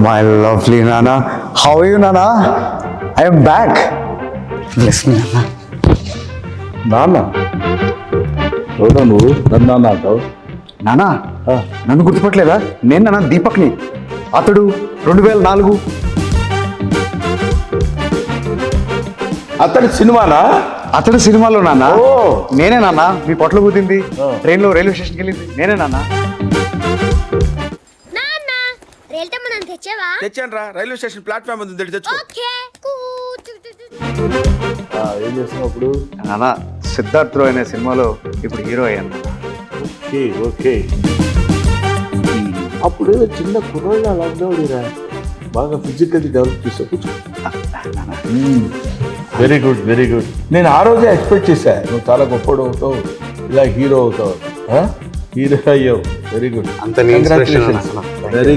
My lovely నానా, how you నానా? I'm back. Bless me నానా. నాన్న చూడ నువ్వు నన్ను నాన్న అంటావు. నానా, నన్ను గుర్తుపట్టలేదా? నేను నాన్న దీపక్ని. అతడు 2004. అతడి సినిమానా? అతడు సినిమాలో నాన్న. ఓ. నేనే నాన్న మీ పొట్ల కూతింది, ట్రైన్లో రైల్వే స్టేషన్కి వెళ్ళింది నేనే నాన్న. తెచ్చాను రా, రైల్వే స్టేషన్ ప్లాట్ఫామ్ ఉంది, తెచ్చు. ఏం చేస్తున్నావు ఇప్పుడు? నాన్న సిద్ధార్థ్ రాయ్ అనే సినిమాలో ఇప్పుడు హీరో అయ్యాను. Okay okay. అప్పుడు చిన్న కుర్రోళ్ళు అలా ఉండేవాడిరా, బాగా ఫిజికల్లీ డెవలప్ చేసావు. Very good very good. నేను ఆ రోజే ఎక్స్పెక్ట్ చేశా నువ్వు చాలా గొప్పడు అవుతావు, ఇలా హీరో అవుతావు. హీరో అయ్యావు. Very good. అంత నీ inspiration అసలు. వెరీ